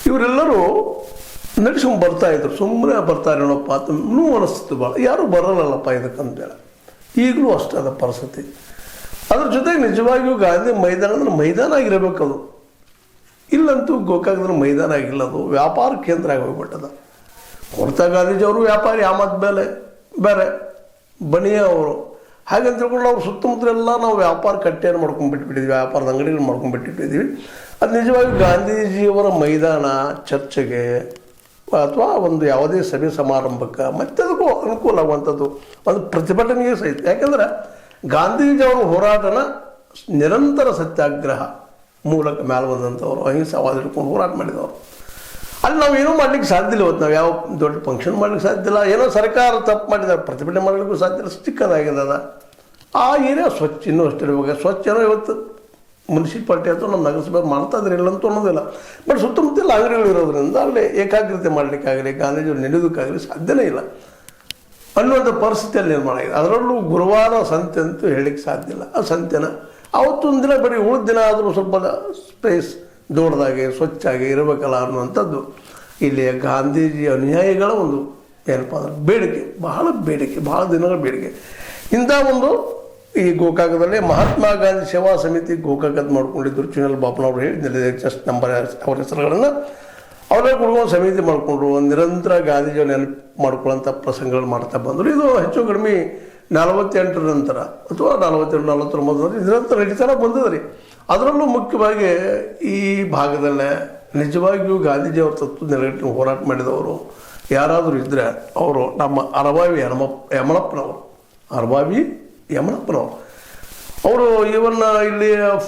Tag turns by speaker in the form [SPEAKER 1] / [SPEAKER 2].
[SPEAKER 1] ಇವರೆಲ್ಲರೂ ನಡೆಸ್ಕೊಂಡು ಬರ್ತಾಯಿದ್ರು. ಸುಮ್ಮನೆ ಬರ್ತಾರೇನಪ್ಪ ಅಂತ ನೋವು ಅನಿಸ್ತು ಭಾಳ. ಯಾರೂ ಬರಲ್ಲಪ್ಪ ಇದಕ್ಕಂತೇಳಿ. ಈಗಲೂ ಅಷ್ಟೇ ಅದ ಪರಿಸ್ಥಿತಿ. ಅದ್ರ ಜೊತೆಗೆ ನಿಜವಾಗಿಯೂ ಗಾಂಧಿ ಮೈದಾನ ಅಂದ್ರೆ ಮೈದಾನ ಆಗಿರಬೇಕದು. ಇಲ್ಲಂತೂ ಗೋಕಾಕದಲ್ಲಿ ಮೈದಾನ ಆಗಿಲ್ಲ, ಅದು ವ್ಯಾಪಾರ ಕೇಂದ್ರ ಆಗಿ ಹೋಗ್ಬಿಟ್ಟದ. ಹೊರತ ಗಾಂಧೀಜಿಯವರು ವ್ಯಾಪಾರಿ, ಆ ಮತ್ತು ಬೇರೆ ಬನಿಯ ಅವರು. ಹಾಗಂತ ತಿಳ್ಕೊಂಡು ಅವ್ರು ಸುತ್ತಮುತ್ತಲೆಲ್ಲ ನಾವು ವ್ಯಾಪಾರ ಕಟ್ಟೆಯನ್ನು ಮಾಡ್ಕೊಂಡ್ಬಿಟ್ಟಿದ್ದೀವಿ, ವ್ಯಾಪಾರದ ಅಂಗಡಿಗಳು ಮಾಡ್ಕೊಂಡ್ಬಿಟ್ಟಿದ್ದೀವಿ. ಅದು ನಿಜವಾಗಿ ಗಾಂಧೀಜಿಯವರ ಮೈದಾನ ಚರ್ಚೆಗೆ ಅಥವಾ ಒಂದು ಯಾವುದೇ ಸಭೆ ಸಮಾರಂಭಕ್ಕೆ ಮತ್ತದಕ್ಕೂ ಅನುಕೂಲ ಆಗುವಂಥದ್ದು ಒಂದು ಪ್ರತಿಭಟನೆಗೆ ಸಹಿತ. ಯಾಕೆಂದ್ರೆ ಗಾಂಧೀಜಿಯವರ ಹೋರಾಟನ ನಿರಂತರ ಸತ್ಯಾಗ್ರಹ ಮೂಲಕ ಮೇಲೆ ಬಂದಂಥವ್ರು, ಅಹಿಂಸಾವಾದ ಹಿಡ್ಕೊಂಡು ಹೋರಾಟ ಮಾಡಿದವರು. ಅಲ್ಲಿ ನಾವು ಏನೂ ಮಾಡ್ಲಿಕ್ಕೆ ಸಾಧ್ಯ ಇಲ್ಲ. ಇವತ್ತು ನಾವು ಯಾವ ದೊಡ್ಡ ಫಂಕ್ಷನ್ ಮಾಡ್ಲಿಕ್ಕೆ ಸಾಧ್ಯ ಇಲ್ಲ. ಏನೋ ಸರ್ಕಾರ ತಪ್ಪು ಮಾಡಿದ್ದಾರೆ, ಪ್ರತಿಭಟನೆ ಮಾಡಲಿಕ್ಕೂ ಸಾಧ್ಯ ಇಲ್ಲ. ಚಿಕ್ಕದಾಗಿದೆ ಆ ಏರಿಯಾ ಸ್ವಚ್ಛ ಇನ್ನೂ ಅಷ್ಟೇ ಇವಾಗ ಸ್ವಚ್ಛ ಏನೋ ಇವತ್ತು ಮುನ್ಸಿಪಾಲ್ಟಿ ಅಥವಾ ನಮ್ಮ ನಗರಸಭೆ ಮಾಡ್ತಾ ಇದ್ರೆ ಇಲ್ಲ ಅಂತ ಅನ್ನೋದಿಲ್ಲ. ಬಟ್ ಸುತ್ತಮುತ್ತಲ ಅಂಗಡಿಗಳು ಇರೋದ್ರಿಂದ ಅಲ್ಲಿ ಏಕಾಗ್ರತೆ ಮಾಡಲಿಕ್ಕಾಗಲಿ ಗಾಂಧೀಜಿಯವ್ರು ನೆನೆಯೋದಕ್ಕಾಗಲಿ ಸಾಧ್ಯನೇ ಇಲ್ಲ ಅನ್ನುವಂಥ ಪರಿಸ್ಥಿತಿಯಲ್ಲಿ ನಿರ್ಮಾಣ ಆಗಿದೆ. ಅದರಲ್ಲೂ ಗುರುವಾರ ಸಂತೆ ಅಂತೂ ಹೇಳಲಿಕ್ಕೆ ಸಾಧ್ಯ ಇಲ್ಲ. ಆ ಸಂತೆನ ಅವತ್ತೊಂದು ದಿನ ಬರೀ ಉಳಿದ ದಿನ ಆದರೂ ಸ್ವಲ್ಪ ಸ್ಪೇಸ್ ದೊಡ್ಡದಾಗಿ ಸ್ವಚ್ಛಾಗಿ ಇರಬೇಕಲ್ಲ ಅನ್ನುವಂಥದ್ದು ಇಲ್ಲಿಯ ಗಾಂಧೀಜಿ ಅನುಯಾಯಿಗಳ ಒಂದು ಏನಪ್ಪ ಅಂದ್ರೆ ಬೇಡಿಕೆ, ಬಹಳ ದಿನಗಳ ಬೇಡಿಕೆ. ಇಂಥ ಒಂದು ಈ ಗೋಕಾಕದಲ್ಲಿ ಮಹಾತ್ಮ ಗಾಂಧಿ ಸೇವಾ ಸಮಿತಿ ಗೋಕಾಕದ ಮಾಡ್ಕೊಂಡಿದ್ದರು. ಚುನಲ್ ಬಾಪನವ್ರು ಹೇಳಿದ್ದಲ್ಲಿ ಜಸ್ಟ್ ನಂಬರ್ ಅವ್ರ ಹೆಸರುಗಳನ್ನು ಅವರೇ ಕುಡ್ಕೊಂಡು ಸಮಿತಿ ಮಾಡಿಕೊಂಡ್ರು. ನಿರಂತರ ಗಾಂಧೀಜಿಯ ನೆನಪು ಮಾಡ್ಕೊಳ್ಳೋಂಥ ಪ್ರಸಂಗಗಳು ಮಾಡ್ತಾ ಬಂದರು. ಇದು ಹೆಚ್ಚು ಕಡಿಮೆ 48 ನಂತರ ಅಥವಾ 48-49 ನಿರಂತರ ನಡೀತಾನೆ ಬಂದದ ರೀ. ಅದರಲ್ಲೂ ಮುಖ್ಯವಾಗಿ ಈ ಭಾಗದಲ್ಲೇ ನಿಜವಾಗಿಯೂ ಗಾಂಧೀಜಿಯವ್ರ ತತ್ವ ನೆರವೇರಿಕೆ ಹೋರಾಟ ಮಾಡಿದವರು ಯಾರಾದರೂ ಇದ್ದರೆ ಅವರು ನಮ್ಮ ಅರಬಾವಿ ಯಮನಪ್ಪನವರು. ಅವರು ಇವನ್ನ ಇಲ್ಲಿ